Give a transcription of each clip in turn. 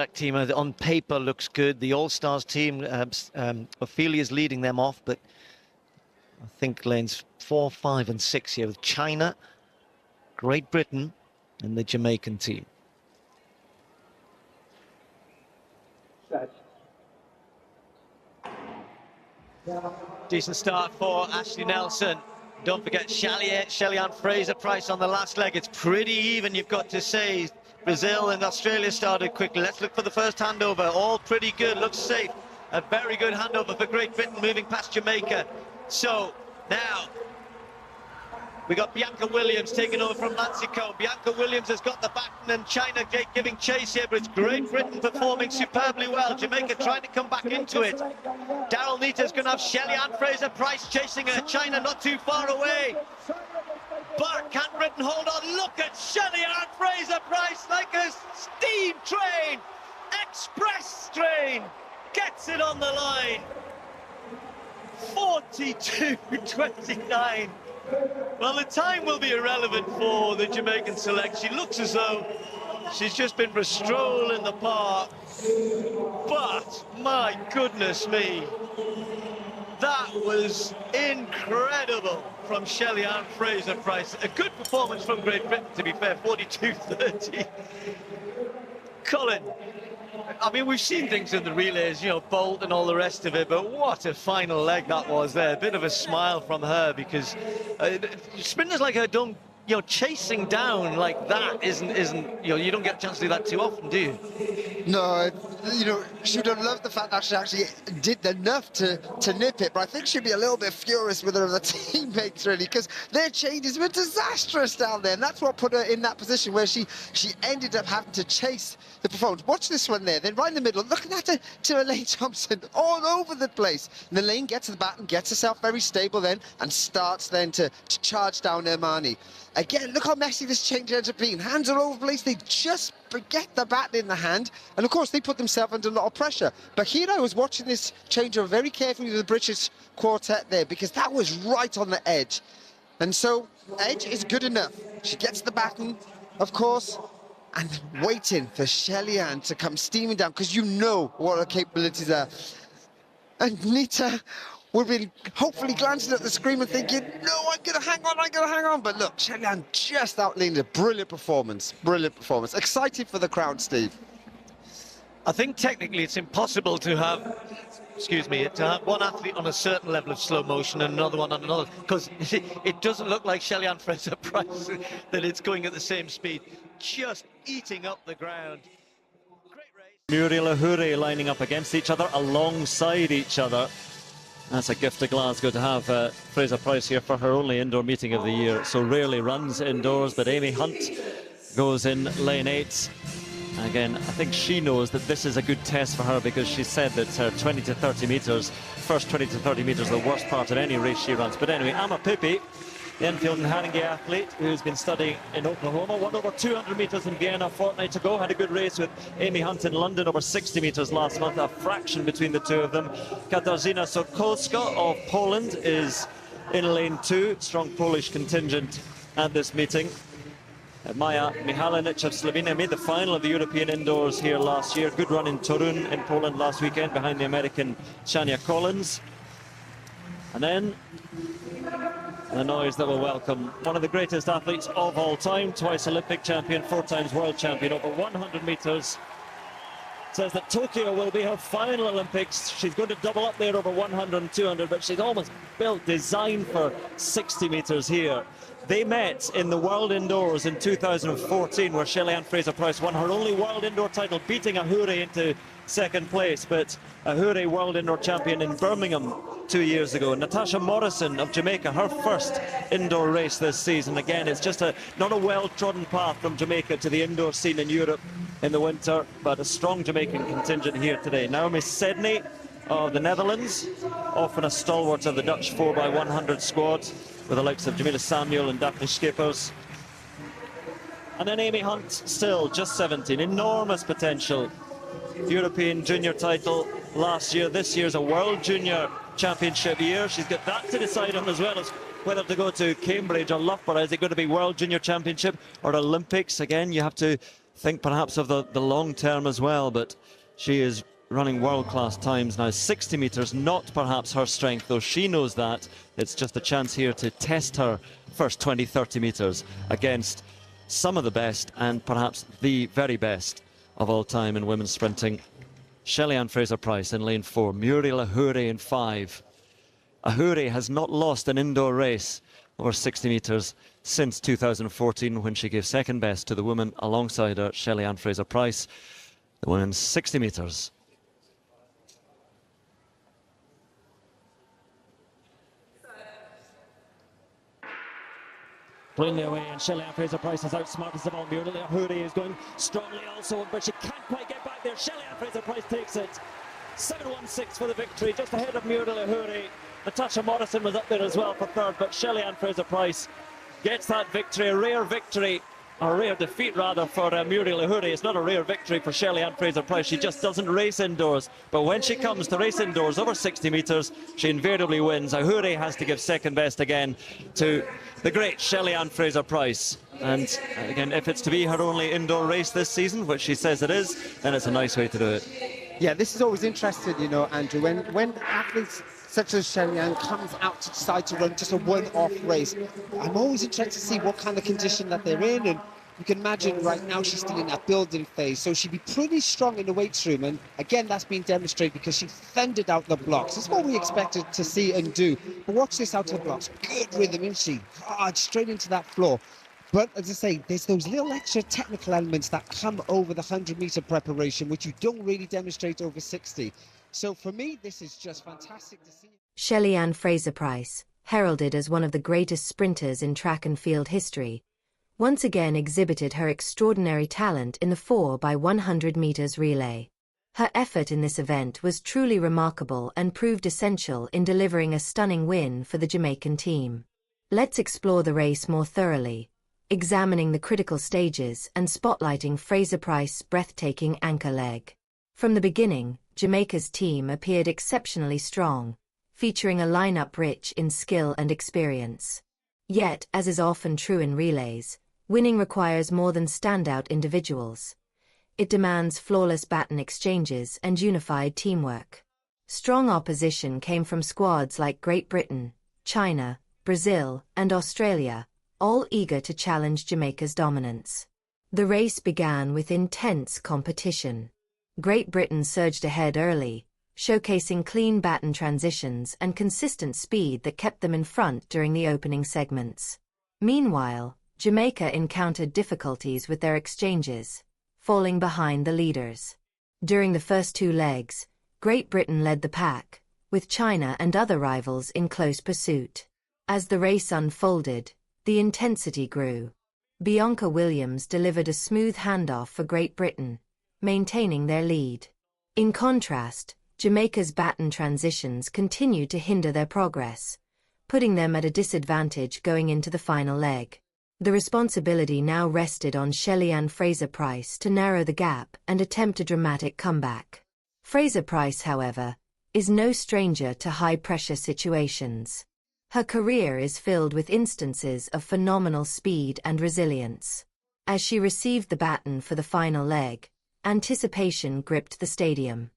That team on paper looks good. The All-Stars team, Ophelia's leading them off, but I think lanes 4, 5 and 6 here with China, Great Britain and the Jamaican team. Decent start for Ashley Nelson. Don't forget Shelly-Ann Fraser-Pryce on the last leg. It's pretty even, you've got to say. Brazil and Australia started quickly. Let's look for the first handover. All pretty good, looks safe. A very good handover for Great Britain, moving past Jamaica. So now we got Bianca Williams taking over from Nancy Coe. Bianca Williams has got the baton and China giving chase here, but it's Great Britain performing superbly well. Jamaica trying to come back into it. Daryl Neater's going to have Shelly-Ann Fraser-Pryce chasing her. China not too far away. But can Britain hold on? Look at Shelly-Ann Fraser-Pryce like a steam train, express train, gets it on the line. 42.29. Well, the time will be irrelevant for the Jamaican select. She looks as though she's just been for a stroll in the park. But, my goodness me, that was incredible from Shelly-Ann Fraser-Pryce. A good performance from Great Britain, to be fair, 42.30. Colin, I mean, we've seen things in the relays, you know, Bolt and all the rest of it, but what a final leg that was there. A bit of a smile from her, because sprinters like her don't, you know, chasing down like that isn't, you know, you don't get a chance to do that too often, do you? No, you know, she would have loved the fact that she actually did enough to nip it, but I think she'd be a little bit furious with her other teammates, really, because their changes were disastrous down there, and that's what put her in that position where she ended up having to chase the performance. Watch this one there, then right in the middle, looking at her to Elaine Thompson, all over the place. And Elaine gets to the baton, gets herself very stable then, and starts then to charge down Ermani. Again, look how messy this change ends up being. Hands all over the place, they just get the baton in the hand, and of course they put themselves under a lot of pressure. But here I was watching this changeover very carefully with the British quartet there, because that was right on the edge. And so, edge is good enough. She gets the baton, of course, and waiting for Shelly-Ann to come steaming down, because you know what her capabilities are. And Nita would be hopefully glancing at the screen and thinking, no, I'm going to hang on. But look, Shelly-Ann just outlined a brilliant performance. Excited for the crowd, Steve. I think technically it's impossible to have, to have one athlete on a certain level of slow motion and another one on another, because it doesn't look like Shelly-Ann Fraser-Pryce that it's going at the same speed, just eating up the ground. Great race. Muriel Ahure lining up against each other, alongside each other. That's a gift to Glasgow to have Fraser-Pryce here for her only indoor meeting of the year. So rarely runs indoors, but Amy Hunt goes in lane 8. Again, I think she knows that this is a good test for her, because she said that her 20 to 30 metres, first 20 to 30 metres, the worst part of any race she runs. But anyway, Amma Pippi, the Enfield and Haringey athlete who's been studying in Oklahoma, won over 200 metres in Vienna a fortnight ago, had a good race with Amy Hunt in London, over 60 metres last month, a fraction between the two of them. Katarzyna Sokolska of Poland is in lane 2, strong Polish contingent at this meeting. Maja Michalinic of Slovenia made the final of the European Indoors here last year. Good run in Torun in Poland last weekend behind the American Shania Collins. And then the noise that will welcome one of the greatest athletes of all time, twice Olympic champion, 4 times world champion over 100 metres. Says that Tokyo will be her final Olympics. She's going to double up there over 100 and 200, but she's almost built, designed for 60 metres here. They met in the World Indoors in 2014, where Shelly-Ann Fraser-Pryce won her only World Indoor title, beating Ahure into second place. But Ahure, World Indoor champion in Birmingham 2 years ago. Natasha Morrison of Jamaica, her first indoor race this season. Again, it's just not a well-trodden path from Jamaica to the indoor scene in Europe in the winter, but a strong Jamaican contingent here today. Naomi Sedney of the Netherlands, often a stalwart of the Dutch 4x100 squad, with the likes of Jamila Samuel and Daphne Schippers. And then Amy Hunt, still just 17, enormous potential. European junior title last year. This year's a World Junior Championship year. She's got that to decide on, as well as whether to go to Cambridge or Loughborough. Is it going to be World Junior Championship or Olympics? Again, you have to think perhaps of the long term as well, but she is running world-class times now. 60 metres, not perhaps her strength, though she knows that. It's just a chance here to test her first 20, 30 metres against some of the best and perhaps the very best of all time in women's sprinting. Shelly-Ann Fraser-Pryce in lane 4, Muriel Ahuri in 5. Ahuri has not lost an indoor race over 60 metres since 2014, when she gave second best to the woman alongside her, Shelly-Ann Fraser-Pryce. The women's 60 metres. Plainly away, and Shelly-Ann Fraser-Pryce is outsmarted them all. Muriel Ahuri is going strongly also, but she can't quite get back there. Shelly-Ann Fraser-Pryce takes it. 7:16 for the victory, just ahead of Muriel Ahuri. Natasha Morrison was up there as well for third, but Shelly-Ann Fraser-Pryce gets that victory, a rare victory, a rare defeat rather, for Muriel Ahuri. It's not a rare victory for Shelly-Ann Fraser-Pryce. She just doesn't race indoors, but when she comes to race indoors over 60 metres, she invariably wins. Ahuri has to give second best again to the great Shelly-Ann Fraser-Pryce. And again, if it's to be her only indoor race this season, which she says it is, then it's a nice way to do it. Yeah, this is always interesting, you know, Andrew, when athletes such as Shelly-Ann comes out to decide to run just a one-off race. I'm always interested to see what kind of condition that they're in, and you can imagine right now she's still in that building phase, so she'd be pretty strong in the weights room, and again that's been demonstrated because she thundered out the blocks. It's what we expected to see and do. But watch this out of the blocks, good rhythm, isn't she? Hard, straight into that floor. But as I say, there's those little extra technical elements that come over the 100-metre preparation, which you don't really demonstrate over 60. So for me, this is just fantastic to see. Shelly-Ann Fraser-Pryce, heralded as one of the greatest sprinters in track and field history, once again exhibited her extraordinary talent in the 4x100 meters relay. Her effort in this event was truly remarkable and proved essential in delivering a stunning win for the Jamaican team. Let's explore the race more thoroughly, examining the critical stages and spotlighting Fraser-Pryce's breathtaking anchor leg. From the beginning, Jamaica's team appeared exceptionally strong, featuring a lineup rich in skill and experience. Yet, as is often true in relays, winning requires more than standout individuals. It demands flawless baton exchanges and unified teamwork. Strong opposition came from squads like Great Britain, China, Brazil, and Australia, all eager to challenge Jamaica's dominance. The race began with intense competition. Great Britain surged ahead early, showcasing clean baton transitions and consistent speed that kept them in front during the opening segments. Meanwhile, Jamaica encountered difficulties with their exchanges, falling behind the leaders. During the first two legs, Great Britain led the pack, with China and other rivals in close pursuit. As the race unfolded, the intensity grew. Bianca Williams delivered a smooth handoff for Great Britain, maintaining their lead. In contrast, Jamaica's baton transitions continued to hinder their progress, putting them at a disadvantage going into the final leg. The responsibility now rested on Shelly-Ann Fraser-Pryce to narrow the gap and attempt a dramatic comeback. Fraser-Pryce, however, is no stranger to high-pressure situations. Her career is filled with instances of phenomenal speed and resilience. As she received the baton for the final leg, anticipation gripped the stadium.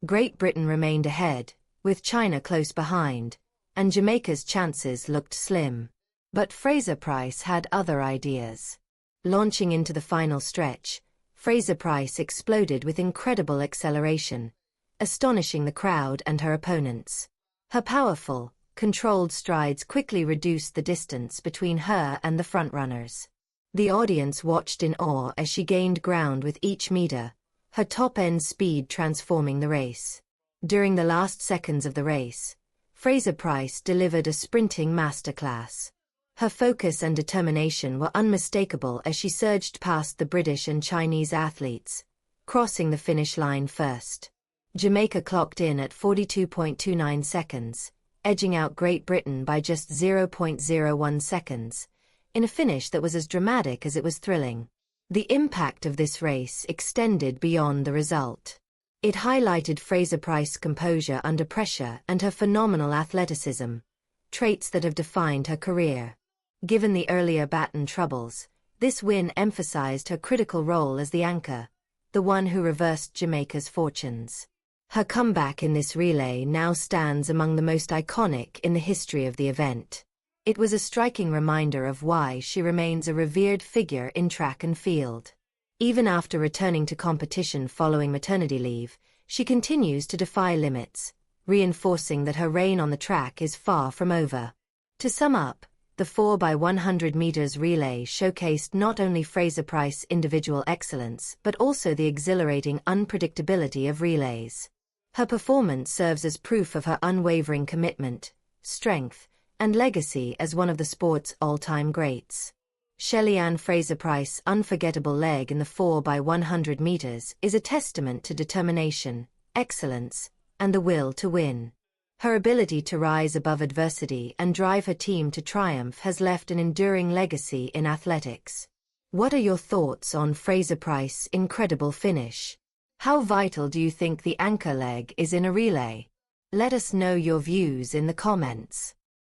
Great Britain remained ahead, with China close behind, and Jamaica's chances looked slim. But Fraser-Pryce had other ideas. Launching into the final stretch, Fraser-Pryce exploded with incredible acceleration, astonishing the crowd and her opponents. Her powerful, controlled strides quickly reduced the distance between her and the frontrunners. The audience watched in awe as she gained ground with each meter, her top-end speed transforming the race. During the last seconds of the race, Fraser-Pryce delivered a sprinting masterclass. Her focus and determination were unmistakable as she surged past the British and Chinese athletes, crossing the finish line first. Jamaica clocked in at 42.29 seconds, edging out Great Britain by just 0.01 seconds, in a finish that was as dramatic as it was thrilling. The impact of this race extended beyond the result. It highlighted Fraser-Pryce's composure under pressure and her phenomenal athleticism, traits that have defined her career. Given the earlier baton troubles, This win emphasized her critical role as the anchor, the one who reversed Jamaica's fortunes. Her comeback in this relay now stands among the most iconic in the history of the event. It was a striking reminder of why she remains a revered figure in track and field. Even after returning to competition following maternity leave, she continues to defy limits, reinforcing that her reign on the track is far from over. To sum up, the 4x100 meters relay showcased not only Fraser-Pryce's individual excellence but also the exhilarating unpredictability of relays. Her performance serves as proof of her unwavering commitment, strength, and legacy as one of the sport's all-time greats. Shelly-Ann Fraser-Pryce's unforgettable leg in the 4x100 meters is a testament to determination, excellence, and the will to win. Her ability to rise above adversity and drive her team to triumph has left an enduring legacy in athletics. What are your thoughts on Fraser-Pryce's incredible finish? How vital do you think the anchor leg is in a relay? Let us know your views in the comments.